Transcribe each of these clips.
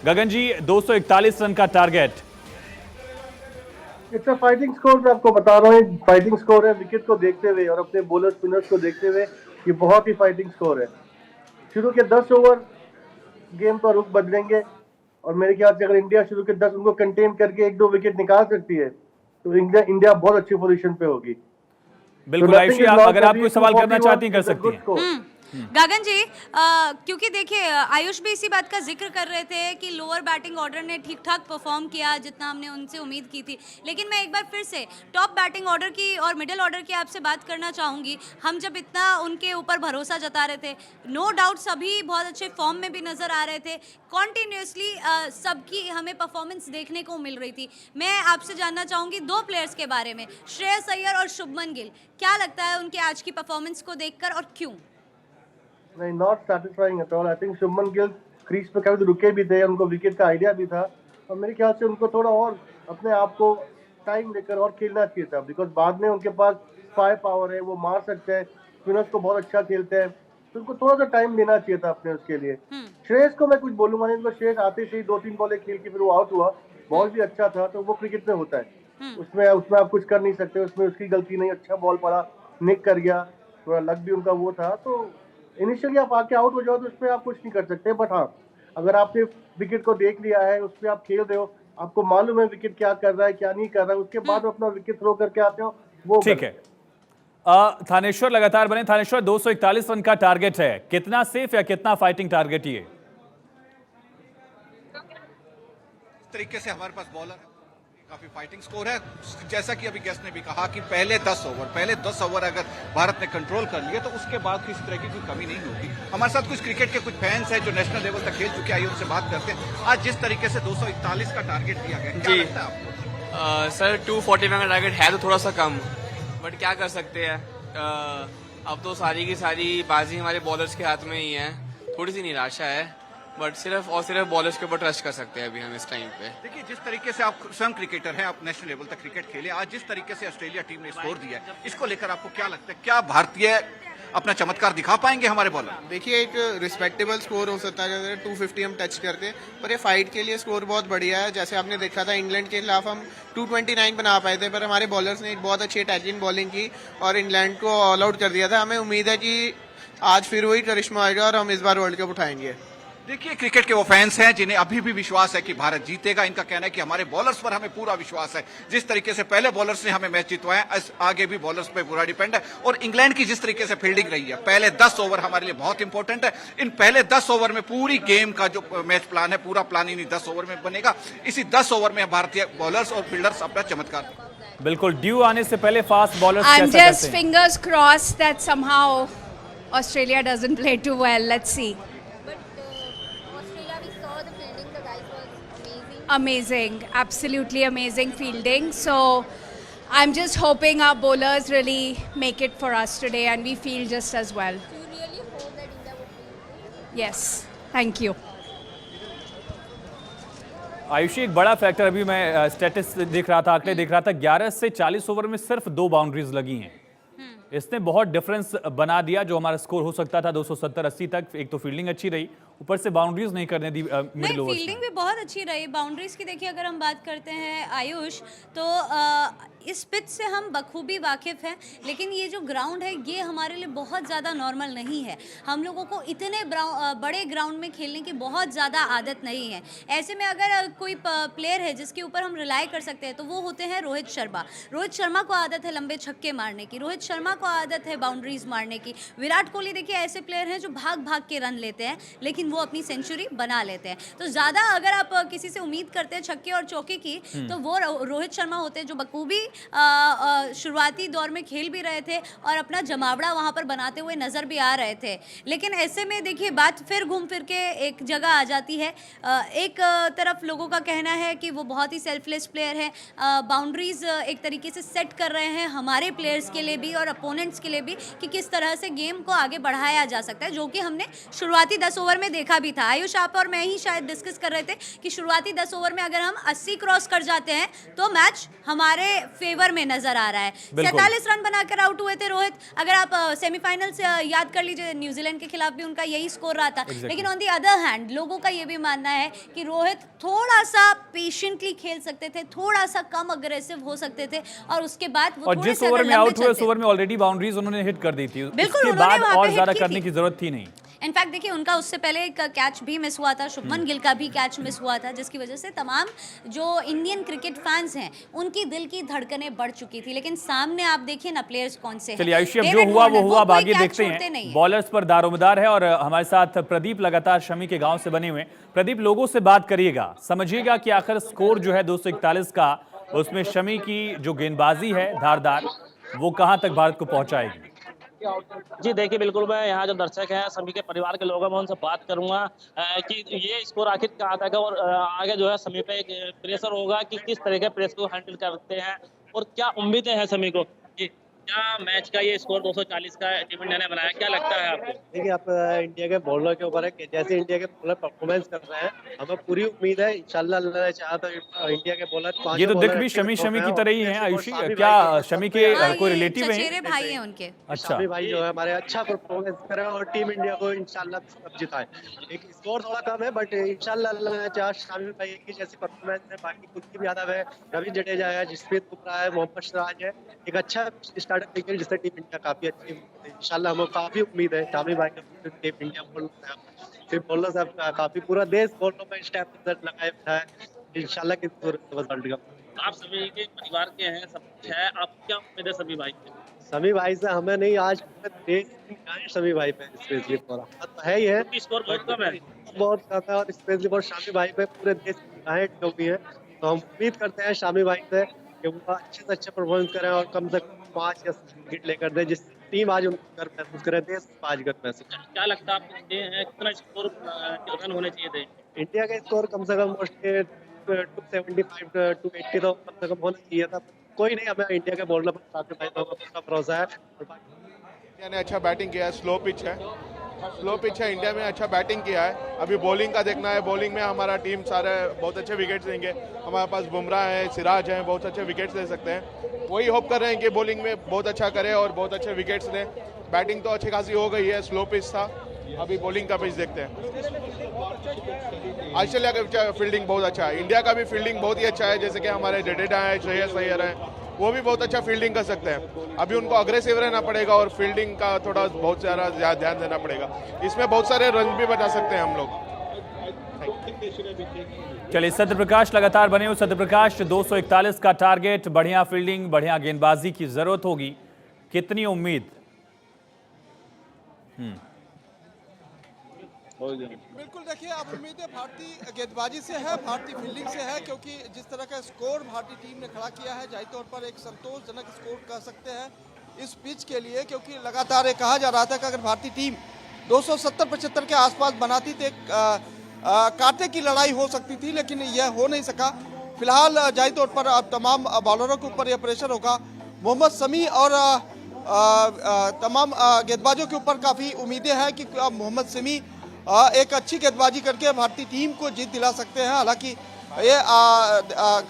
गगन जी 241 run का target. It's fighting score, मैं आपको बता रहा हूँ फाइटिंग स्कोर है। विकेट को देखते हुए और अपने बॉलर स्पिनर्स को देखते हुए ये बहुत ही फाइटिंग स्कोर है। शुरू के 10 ओवर गेम का रुख बदलेंगे और मेरे ख्याल से अगर इंडिया शुरू के 10 उनको कंटेन करके एक दो विकेट निकाल सकती है तो इंडिया बहुत अच्छी पोजीशन पे होगी। तो बिल्कुल नथिंग आयुषी, इज आप लॉस्ट, अगर आप कोई सवाल करना चाहती हैं कर इज अ सकती गुड हैं। स्कोर। गगन जी, क्योंकि देखिए आयुष भी इसी बात का जिक्र कर रहे थे कि लोअर बैटिंग ऑर्डर ने ठीक ठाक परफॉर्म किया जितना हमने उनसे उम्मीद की थी, लेकिन मैं एक बार फिर से टॉप बैटिंग ऑर्डर की और मिडिल ऑर्डर की आपसे बात करना चाहूँगी। हम जब इतना उनके ऊपर भरोसा जता रहे थे, नो डाउट सभी बहुत अच्छे फॉर्म में भी नज़र आ रहे थे, कॉन्टीन्यूसली सबकी हमें परफॉर्मेंस देखने को मिल रही थी। मैं आपसे जानना चाहूँगी दो प्लेयर्स के बारे में, श्रेयस अय्यर और शुभमन गिल, क्या लगता है उनके आज की परफॉर्मेंस को देखकर और क्यों? नहीं, not satisfying at all. I think Shubman Gill crease पे कभी रुके भी थे, उनको विकेट का आइडिया भी था और मेरे ख्याल से उनको थोड़ा और अपने आप को टाइम देकर और खेलना चाहिए था, बिकॉज बाद में उनके पास फायर पावर है, वो मार सकते हैं, स्पिनर्स को बहुत अच्छा खेलते हैं, तो उनको थोड़ा सा टाइम देना चाहिए था अपने उसके लिए। श्रेयस को मैं कुछ बोलूंगा नहीं, उनको श्रेयस आते से ही 2-3 बॉलें खेल के फिर वो आउट हुआ। बॉल भी अच्छा था, तो वो क्रिकेट में होता है, उसमें उसमें आप कुछ कर नहीं सकते, उसमें उसकी गलती नहीं, अच्छा बॉल पड़ा, निक कर गया, थोड़ा लक भी उनका वो था। तो इनिशियली आप आके आउट हो जाओ तो उसमें आप कुछ नहीं कर सकते, बट हाँ अगर आपने विकेट को देख लिया है, उस पर आप खेल रहे हो, आपको मालूम है विकेट क्या कर रहा है क्या नहीं कर रहा है, उसके बाद अपना विकेट थ्रो करके आते हो, वो ठीक है। थानेश्वर लगातार बने। थानेश्वर 241 रन का टारगेट है, कितना सेफ या कितना फाइटिंग टारगेट ये? तरीके से हमारे पास बॉलर काफी फाइटिंग स्कोर है। जैसा कि अभी गेस्ट ने भी कहा कि पहले 10 ओवर अगर भारत ने कंट्रोल कर लिए तो उसके बाद किसी तरह की कोई कमी नहीं होगी। हमारे साथ कुछ क्रिकेट के कुछ फैंस हैं जो नेशनल लेवल तक खेल चुके, आइए उनसे बात करते हैं। आज जिस तरीके से 241 का टारगेट दिया गया, क्या लगता है आपको? सर 241 का टारगेट है तो थोड़ा सा कम, बट क्या कर सकते हैं। अब तो सारी की सारी बाजी हमारे बॉलर्स के हाथ में ही है। थोड़ी सी निराशा है, बट सिर्फ और सिर्फ बॉलर्स के ऊपर ट्रस्ट कर सकते हैं अभी हम इस टाइम पे। देखिए, जिस तरीके से आप स्वयं क्रिकेटर हैं, आप नेशनल लेवल तक क्रिकेट खेले, आज जिस तरीके से ऑस्ट्रेलिया टीम ने स्कोर दिया है, इसको लेकर आपको क्या लगता है, क्या भारतीय अपना चमत्कार दिखा पाएंगे हमारे बॉलर? देखिए, एक रिस्पेक्टेबल स्कोर हो सकता है, 250 हम टच करते, पर ये फाइट के लिए स्कोर बहुत बढ़िया है। जैसे आपने देखा था इंग्लैंड के खिलाफ हम 229 बना पाए थे, पर हमारे बॉलर्स ने एक बहुत अच्छी अटैकिंग बॉलिंग की और इंग्लैंड को ऑल आउट कर दिया था। हमें उम्मीद है कि आज फिर वही करिश्मा आएगा और हम इस बार वर्ल्ड कप उठाएंगे। देखिए, क्रिकेट के वो फैंस हैं जिन्हें अभी भी विश्वास है कि भारत जीतेगा। इनका कहना है कि हमारे बॉलर्स पर हमें पूरा विश्वास है। जिस तरीके से पहले बॉलर्स ने हमें मैच जितवाया, आगे भी बॉलर्स पे पूरा डिपेंड है। और इंग्लैंड की जिस तरीके से फील्डिंग रही है, पहले 10 ओवर हमारे लिए बहुत इंपॉर्टेंट है। इन पहले 10 ओवर में पूरी गेम का जो मैच प्लान है, पूरा प्लान इन्हीं 10 ओवर में बनेगा। इसी 10 ओवर में भारतीय बॉलर्स और फील्डर्स अपना चमत्कार। बिल्कुल, ड्यू आने से पहले फास्ट बॉलर्स I'm कैसा just करते हैं? fingers crossed that somehow Australia doesn't play too well. Let's see. Australia, we saw the fielding, the guys was amazing. Amazing, absolutely amazing fielding. So I'm just hoping our bowlers really make it for us today and we field just as well. Do you really hope that India would win? Yes, thank you. Ayushi, एक बड़ा factor, अभी मैं status देख रहा था, आंकड़े देख रहा था, 11 से 40 ओवर में सिर्फ 2 बाउंड्रीज लगी हैं। इसने बहुत डिफरेंस बना दिया। जो हमारा स्कोर हो सकता था 270-80 तक, एक तो फील्डिंग अच्छी रही, ऊपर से बाउंड्रीज नहीं करने दी मिडिल नहीं, ओवर्स फील्डिंग भी बहुत अच्छी रही। बाउंड्रीज की देखिए अगर हम बात करते हैं आयुष, तो इस पिच से हम बखूबी वाकिफ़ हैं, लेकिन ये जो ग्राउंड है ये हमारे लिए बहुत ज़्यादा नॉर्मल नहीं है। हम लोगों को इतने बड़े ग्राउंड में खेलने की बहुत ज़्यादा आदत नहीं है। ऐसे में अगर कोई प्लेयर है जिसके ऊपर हम रिलाई कर सकते हैं तो वो होते हैं रोहित शर्मा। रोहित शर्मा को आदत है लंबे छक्के मारने की, रोहित शर्मा को आदत है बाउंड्रीज मारने की। विराट कोहली देखिए ऐसे प्लेयर हैं जो भाग भाग के रन लेते हैं, लेकिन वो अपनी सेंचुरी बना लेते हैं। तो ज़्यादा अगर आप किसी से उम्मीद करते हैं छक्के और चौके की, तो वो रोहित शर्मा होते हैं जो बखूबी शुरुआती दौर में खेल भी रहे थे और अपना जमावड़ा वहाँ पर बनाते हुए नज़र भी आ रहे थे। लेकिन ऐसे में देखिए बात फिर घूम फिर के एक जगह आ जाती है। एक तरफ लोगों का कहना है कि वो बहुत ही सेल्फलेस प्लेयर है, बाउंड्रीज एक तरीके से सेट कर रहे हैं हमारे प्लेयर्स के लिए भी और अपोनेंट्स के लिए भी कि किस तरह से गेम को आगे बढ़ाया जा सकता है, जो कि हमने शुरुआती 10 ओवर में देखा भी था। आयुष, आप और मैं ही शायद डिस्कस कर रहे थे कि शुरुआती 10 ओवर में अगर हम 80 क्रॉस कर जाते हैं तो मैच हमारे फेवर में नजर आ रहा है। 47 रन बनाकर आउट हुए थे रोहित। अगर आप सेमीफाइनल से याद कर लीजिए, न्यूजीलैंड के खिलाफ भी उनका यही स्कोर रहा था। लेकिन ऑन दी अदर हैंड लोगों का ये भी मानना है कि रोहित थोड़ा सा पेशेंटली खेल सकते थे, थोड़ा सा कम अग्रेसिव हो सकते थे, और उसके बाद वो और थोड़े जिस से ओवर अगर में लंबे आउट हुए उस चलते। ओवर में ऑलरेडी बाउंड्रीज उन्होंने हिट कर दी थी। बिल्कुल, उसके उन्होंने बाद वहाँ पे और हिट ज्यादा की करने थी। की जरूरत थी नहीं। इनफैक्ट देखिए, उनका उससे पहले एक कैच भी मिस हुआ था, शुभमन गिल का भी कैच मिस हुआ था, जिसकी वजह से तमाम जो इंडियन क्रिकेट फैंस हैं उनकी दिल की धड़कनें बढ़ चुकी थी। लेकिन सामने आप देखिए ना प्लेयर्स कौन से हैं। चलिए आयुषी, अब जो डेविड हुआ वो वार्नर, हुआ, अब कोई आगे कैच देखते छोड़ते हैं। नहीं हैं। बॉलर्स पर दारोमदार है और हमारे साथ प्रदीप लगातार शमी के गांव से बने हुए हैं। प्रदीप, लोगों से बात करिएगा, समझिएगा कि आखिर स्कोर जो है 241 का, उसमें शमी की जो गेंदबाजी है धारदार, वो कहां तक भारत को पहुंचाएगी। जी देखिए, बिल्कुल मैं यहाँ जो दर्शक हैं सभी के परिवार के लोग हैं, मैं उनसे बात करूंगा कि ये स्कोर आखिर कहाँ तक है और आगे जो है समी पे एक प्रेशर होगा कि किस तरह के प्रेस को हैंडल करते हैं और क्या उम्मीदें हैं समी को। जी, क्या मैच का ये स्कोर 240 का टीम इंडिया ने बनाया, क्या लगता है आपको? देखिए, आप इंडिया के बॉलर के ऊपर है कि जैसे इंडिया के बॉलर परफॉर्मेंस कर रहे हैं, हमें पूरी उम्मीद है इंशाल्लाह अल्लाह ने चाहा तो इंडिया के बॉलर ये तो दिख भी शमी की तरह ही है आयुषी। क्या शमी के हाँ, कोई ये रिलेटिव चचेरे है? भाई हैं उनके। अच्छा, शामी भाई जो है हमारे अच्छा परफॉर्मेंस करे और टीम इंडिया को इंशाल्लाह कप जिताए। एक स्कोर थोड़ा कम है बट इंशाल्लाह अल्लाह ने चाहा शामी भाई की जैसी परफॉर्मेंस है, बाकी कुछ भी यादव है, रवि जडेजा है, जसप्रीत बुमराह है, मोहम्मद सिराज है, एक अच्छा स्टार्टअप दिखे जिससे टीम इंडिया काफी अच्छी इंशाल्लाह हमें काफी उम्मीद है। शामी भाई का टीम इंडिया सिर्फ बॉलर साहब काफी पूरा देश बॉलर में स्टेप लगाए बैठा है इंशाल्लाह की वर्ल्ड कप। आप सभी के परिवार के हैं, सब कुछ है, आप क्या उम्मीद है सभी भाई से? समी भाई से हमें नहीं, आज पूरे देश की गाएं समी भाई पे स्पेशली पूरा तो है ही है, क्योंकि स्कोर बहुत कम है। बहुत कम है और स्पेशली और शामी भाई पे पूरे देश की गाएं डूबी है। तो हम उम्मीद करते हैं शामी भाई से कि वो अच्छे से अच्छे परफॉर्मेंस करें और कम से कम 5 या 7 विकेट लेकर दे, जिस टीम आज उनको कर महसूस करे, देश 5 कर महसूस। क्या लगता है आपको ये है कितना स्कोर रन होने चाहिए थे? इंडिया का स्कोर कम से कम 275 280 तो कम से कम होना चाहिए था। कोई नहीं, हमें इंडिया के बॉलर पर शामी भाई पर पूरा भरोसा है। इंडिया ने अच्छा बैटिंग किया है, स्लो पिच है, स्लो पिच है, इंडिया में अच्छा बैटिंग किया है। अभी बॉलिंग का देखना है, बॉलिंग में हमारा टीम सारे बहुत अच्छे विकेट्स देंगे। हमारे पास बुमराह है, सिराज है, बहुत अच्छे विकेट्स दे सकते हैं। वही होप कर रहे हैं कि बॉलिंग में बहुत अच्छा करे और बहुत अच्छे विकेट्स दें। बैटिंग तो अच्छी खासी हो गई है, स्लो पिच था, अभी बॉलिंग का पिच देखते हैं। ऑस्ट्रेलिया का फील्डिंग बहुत अच्छा है, इंडिया का भी फील्डिंग बहुत ही अच्छा है, जैसे कि हमारे जडेजा है, श्रेयस अय्यर है, वो भी बहुत अच्छा फील्डिंग कर सकते हैं। अभी उनको अग्रेसिव रहना पड़ेगा और फील्डिंग का थोड़ा बहुत सारा ध्यान देना पड़ेगा, इसमें बहुत सारे रन भी बचा सकते हैं हम लोग। चलिए सत्य प्रकाश लगातार बने हुए। सत्य प्रकाश, 241 का टारगेट, बढ़िया फील्डिंग, बढ़िया गेंदबाजी की जरूरत होगी, कितनी उम्मीद? बिल्कुल, देखिए अब उम्मीदें भारतीय गेंदबाजी से है, भारतीय फील्डिंग से है, क्योंकि जिस तरह का स्कोर भारतीय टीम ने खड़ा किया है, जाहिर तौर पर एक संतोषजनक स्कोर कह सकते हैं इस पिच के लिए, क्योंकि लगातार ये कहा जा रहा था कि अगर भारतीय टीम 270-75 के आसपास बनाती तो एक कांटे की लड़ाई हो सकती थी, लेकिन यह हो नहीं सका। फिलहाल जाहिर तौर पर अब तमाम बॉलरों के ऊपर यह प्रेशर होगा। मोहम्मद शमी और तमाम गेंदबाजों के ऊपर काफ़ी उम्मीदें हैं कि मोहम्मद शमी एक अच्छी गेंदबाजी करके भारतीय टीम को जीत दिला सकते हैं। हालांकि ये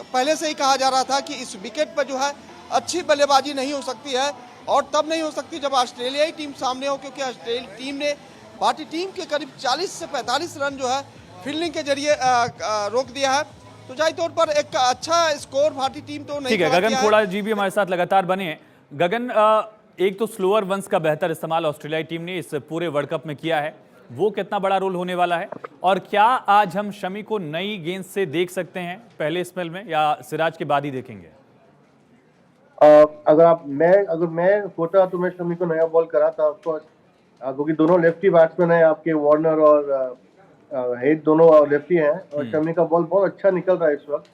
पहले से ही कहा जा रहा था कि इस विकेट पर जो है अच्छी बल्लेबाजी नहीं हो सकती है, और तब नहीं हो सकती जब ऑस्ट्रेलियाई टीम सामने हो, क्योंकि ऑस्ट्रेलिया टीम ने भारतीय टीम के करीब 40 से 45 रन जो है फील्डिंग के जरिए रोक दिया है। तो जाहिर तौर पर एक अच्छा स्कोर भारतीय टीम तो नहीं। ठीक है, गगन खोड़ा जी भी हमारे साथ लगातार बने हैं। गगन, एक तो स्लोअर वंस का बेहतर इस्तेमाल ऑस्ट्रेलियाई टीम ने इस पूरे वर्ल्ड कप में किया है, वो कितना बड़ा रोल होने वाला है? और क्या आज हम शमी को नई गेंद से देख सकते हैं पहले स्पेल में, या सिराज के बाद ही देखेंगे? अगर मैं सोचा तो मैं शमी को नया बॉल करा था, क्योंकि दोनों लेफ्टी बैट्समैन हैं आपके, वार्नर और हेड दोनों लेफ्टी हैं, और शमी का बॉल बहुत अच्छा निकल रहा है इस वक्त,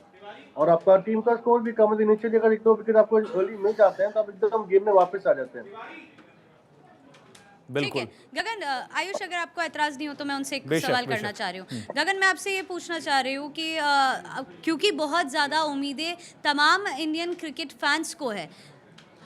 और आपका टीम का स्कोर भी कम है। नीचे अगर 1-2 विकेट आपको अर्ली मिल जाते हैं तो आप एकदम गेम में वापस आ जाते हैं। ठीक है गगन, आयुष अगर आपको ऐतराज नहीं हो तो मैं उनसे एक सवाल करना चाह रही हूँ। गगन, मैं आपसे ये पूछना चाह रही हूँ कि क्योंकि बहुत ज़्यादा उम्मीदें तमाम इंडियन क्रिकेट फैंस को है,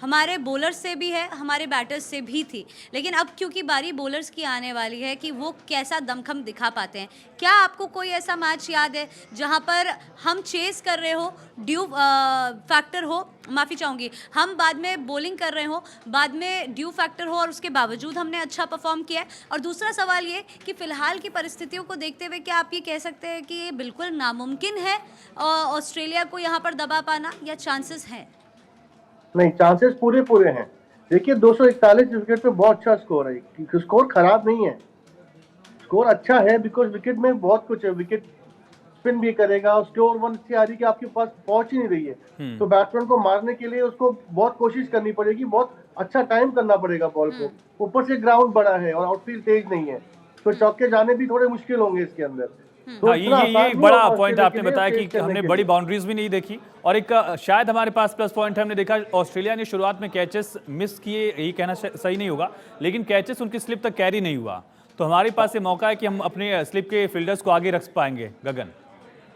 हमारे बॉलर्स से भी है, हमारे बैटर्स से भी थी, लेकिन अब क्योंकि बारी बॉलर्स की आने वाली है कि वो कैसा दमखम दिखा पाते हैं। क्या आपको कोई ऐसा मैच याद है जहां पर हम चेस कर रहे हो, ड्यू फैक्टर हो, माफ़ी चाहूँगी, हम बाद में बॉलिंग कर रहे हो, बाद में ड्यू फैक्टर हो और उसके बावजूद हमने अच्छा परफॉर्म किया है? और दूसरा सवाल ये कि फ़िलहाल की परिस्थितियों को देखते हुए क्या आप ये कह सकते हैं कि ये बिल्कुल नामुमकिन है ऑस्ट्रेलिया को यहाँ पर दबा पाना, या चांसेस हैं? नहीं, चांसेस पूरे पूरे हैं। देखिए 241 विकेट पे बहुत अच्छा स्कोर है, स्कोर खराब नहीं है, स्कोर अच्छा है बिकॉज विकेट में बहुत कुछ है। विकेट स्पिन भी करेगा, उसके ओवर वन से आ रही कि आपके पास पहुंच ही नहीं रही है, तो बैट्समैन को मारने के लिए उसको बहुत कोशिश करनी पड़ेगी, बहुत अच्छा टाइम करना पड़ेगा बॉल को। ऊपर से ग्राउंड बड़ा है और आउटफील्ड तेज नहीं है, तो चौके जाने भी थोड़े मुश्किल होंगे इसके अंदर। तो हाँ, इतना ये आसान नहीं बड़ा होगा पॉइंट ऑस्ट्रेलिया आपने के लिए बताया फेस कि हमने करने के बड़ी लिए। बाउंड्रीज भी नहीं देखी, और एक शायद हमारे पास प्लस पॉइंट है, हमने देखा ऑस्ट्रेलिया ने शुरुआत में कैचेस मिस किए, यही कहना सही नहीं होगा, लेकिन कैचेस उनकी स्लिप तक कैरी नहीं हुआ, तो हमारे पास ये मौका है कि हम अपने स्लिप के फील्डर्स को आगे रख पाएंगे। गगन,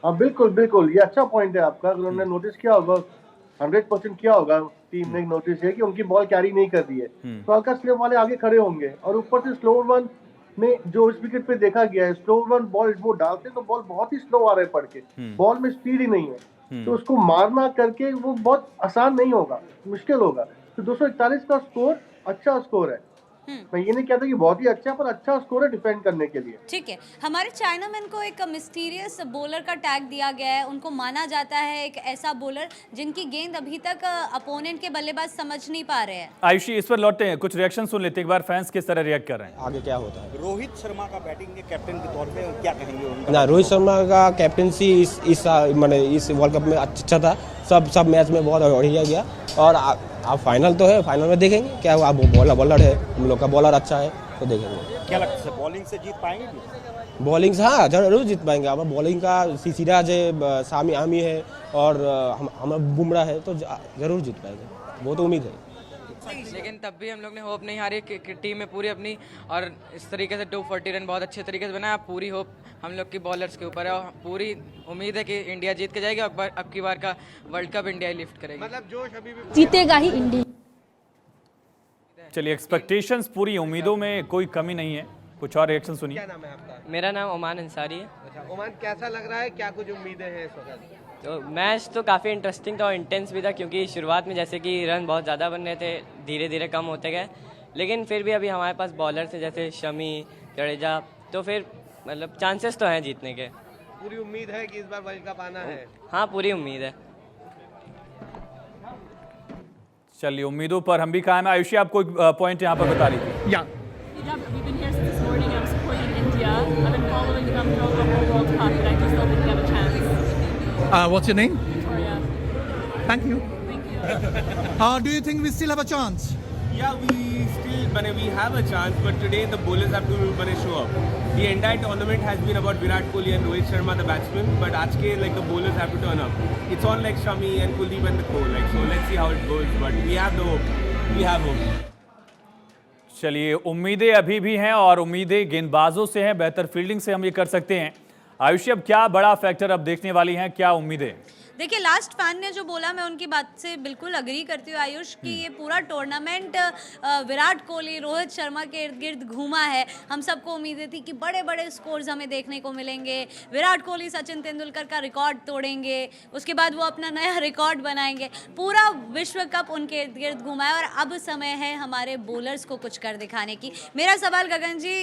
हाँ बिल्कुल बिल्कुल, ये अच्छा पॉइंट है आपका। अगर उन्होंने नोटिस किया होगा, 100% किया होगा, टीम ने नोटिस है कि उनकी बॉल कैरी नहीं कर दी है, तो हल्का स्लिप वाले आगे खड़े होंगे। और ऊपर से स्लो वन में जो इस विकेट पे देखा गया है, स्लो वन बॉल वो डालते हैं तो बॉल बहुत ही स्लो आ रहे हैं पड़ के, बॉल में स्पीड ही नहीं है, तो उसको मारना करके वो बहुत आसान नहीं होगा, मुश्किल होगा। तो 241 का स्कोर अच्छा स्कोर है, मैं ये नहीं कहता कि बहुत ही अच्छा, पर अच्छा स्कोर है डिफेंड करने के लिए। ठीक है, हमारे चाइनामैन को एक मिस्टीरियस बॉलर का टैग दिया गया है, उनको माना जाता है एक ऐसा बॉलर जिनकी गेंद अभी तक अपोनेंट के बल्लेबाज समझ नहीं पा रहे हैं। आयुषी, इस पर लौटते हैं, कुछ रिएक्शन सुन लेते हैं एक बार, फैंस किस तरह रिएक्ट कर रहे हैं। आगे क्या होता है? रोहित शर्मा का बैटिंग के कैप्टन के तौर पे क्या कहेंगे उनका? ना, रोहित शर्मा का कैप्टनसी इस वर्ल्ड कप में अच्छा था, सब मैच में बहुत बढ़िया गया। और आप फाइनल तो है, फाइनल में देखेंगे क्या हुआ। बॉलर है, हम लोग का बॉलर अच्छा है, तो देखेंगे। क्या लगता है बॉलिंग से जीत पाएंगे? बॉलिंग से हाँ जरूर जीत पाएंगे। अब बॉलिंग का सिराज है, सामी आमी है, और हम बुमराह है, तो जरूर जीत पाएंगे, वो तो उम्मीद है। लेकिन तब भी हम लोग ने होप नहीं हारी कि टीम में पूरी अपनी, और इस तरीके से 240 रन बहुत अच्छे तरीके से बनाया। पूरी होप हम लोग की बॉलर्स के ऊपर है, और पूरी उम्मीद है कि इंडिया जीत के जाएगी, और अब की बार का वर्ल्ड कप इंडिया लिफ्ट करेगी। मतलब जोश अभी भी जीतेगा ही इंडिया। चलिए, एक्सपेक्टेशंस पूरी, उम्मीदों में कोई कमी नहीं है। कुछ और रिएक्शन सुनिए। क्या नाम है आपका? मेरा नाम ओमान अंसारी है। अच्छा ओमान, कैसा लग रहा है, क्या कुछ उम्मीदें हैं इस वक्त? तो मैच तो काफ़ी इंटरेस्टिंग था और इंटेंस भी था, क्योंकि शुरुआत में जैसे कि रन बहुत ज़्यादा बन रहे थे, धीरे धीरे कम होते गए, लेकिन फिर भी अभी हमारे पास बॉलर थे जैसे शमी, जडेजा, तो फिर मतलब चांसेस तो हैं जीतने के। पूरी उम्मीद है कि इस बार वर्ल्ड कप आना है? हाँ, पूरी उम्मीद है। चलिए, उम्मीदों पर हम भी कायम है। आयुषी, आप कोई पॉइंट यहाँ पर बता रही थी। Yeah. We've been here since this morning. I'm supporting India. I've been following them throughout the whole World Cup, but I just don't think we have a chance. What's your name? Victoria. Thank you. Thank you. Do you think we still have a chance? Yeah, we have a chance, but today the bowlers have to show up. The entire tournament has been about Virat Kohli and Rohit Sharma, the batsmen, but आज के the bowlers have to turn up. It's on like Shami and Kuldeep and the co. So let's see how it goes, but we have the hope. We have hope. चलिए, उम्मीदें अभी भी हैं, और उम्मीदें गेंदबाजों से हैं, बेहतर फील्डिंग से हम ये कर सकते हैं। आयुषी, अब क्या बड़ा फैक्टर अब देखने वाली हैं, क्या उम्मीदें? देखिए, लास्ट फैन ने जो बोला, मैं उनकी बात से बिल्कुल अग्री करती हूँ आयुष, कि ये पूरा टूर्नामेंट विराट कोहली, रोहित शर्मा के इर्द गिर्द घूमा है। हम सबको उम्मीदें थी कि बड़े बड़े स्कोर्स हमें देखने को मिलेंगे, विराट कोहली सचिन तेंदुलकर का रिकॉर्ड तोड़ेंगे, उसके बाद वो अपना नया रिकॉर्ड बनाएंगे। पूरा विश्व कप उनके इर्द गिर्द घूमा है, और अब समय है हमारे बॉलर्स को कुछ कर दिखाने की। मेरा सवाल गगन जी,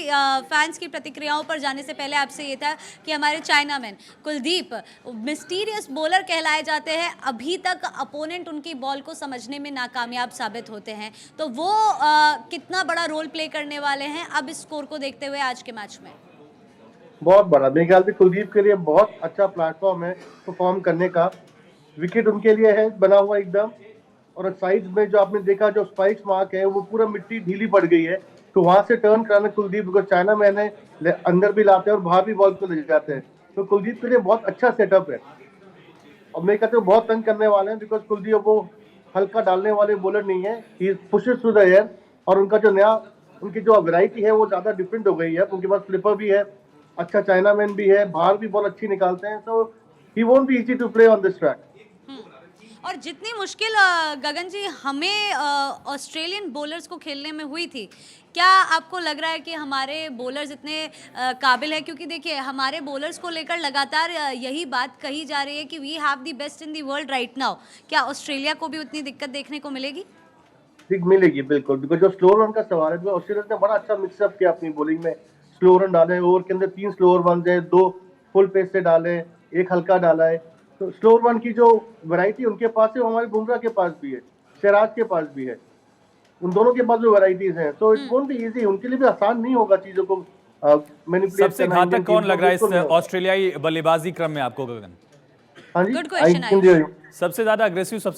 फैंस की प्रतिक्रियाओं पर जाने से पहले आपसे ये था कि हमारे चाइनामैन कुलदीप मिस्टीरियस बॉलर कहलाए जाते हैं, अभी तक अपोनेंट उनकी बॉल को समझने में नाकामयाब साबित होते हैं, तो वो कितना बड़ा रोल प्ले करने वाले हैं अब इस स्कोर को देखते हुए आज के मैच में? बहुत बड़ा, मेरे ख्याल से कुलदीप के लिए बहुत अच्छा प्लेटफॉर्म है परफॉर्म करने का। विकेट उनके लिए है बना हुआ एकदम, और साइड में जो आपने देखा जो स्पाइक्स मार्क है, वो पूरा मिट्टी ढीली पड़ गई है, तो वहां से टर्न कराना कुलदीप को चाइना मैन है, अंदर भी लाते हैं और बाहर भी बॉल को ले जाते हैं, तो कुलदीप के लिए बहुत अच्छा सेटअप है। और मैं कहता हूँ बहुत तंग करने वाले हैं, बिकॉज कुलदीप वो हल्का डालने वाले बॉलर नहीं है, ही पुशेस थ्रू द एयर, और उनका जो नया उनकी जो वैरायटी है वो ज्यादा डिफरेंट हो गई है। उनके पास स्लिपर भी है, अच्छा चाइनामैन भी है, बाहर भी बॉल अच्छी निकालते हैं, so he won't be easy to play on this track. और जितनी मुश्किल गगन जी हमें ऑस्ट्रेलियन बॉलर्स को खेलने में हुई थी, क्या आपको लग रहा है कि हमारे बॉलर्स इतने काबिल है? क्योंकि देखिए हमारे बॉलर्स को लेकर लगातार यही बात कही जा रही है कि we have the best in the world right now. क्या ऑस्ट्रेलिया को भी उतनी दिक्कत देखने को मिलेगी? ठीक मिलेगी बिल्कुल, बिकॉज जो स्लो रन का सवाल है, ऑस्ट्रेलिया ने बड़ा अच्छा मिक्सअप किया अपनी बॉलिंग में। स्लो रन डाले, ओवर के अंदर 3 स्लोअर वन है, 2 फुल पेस से डाले, 1 हल्का डाला है। तो स्लो रन की जो वैरायटी उनके पास है वो हमारे बुमराह के पास भी है, सिराज के पास भी है, उन दोनों के पास जो वैरायटीज हैं। So it won't be easy, उनके लिए भी आसान नहीं होगा चीजों को मैनिपुलेट सबसे करना। घातक कौन लग रहा है इस ऑस्ट्रेलियाई बल्लेबाजी क्रम में आपको गगन? हाँ जी, Good question, I can hear you. सबसे ज्यादा अग्रेसिव, सबसे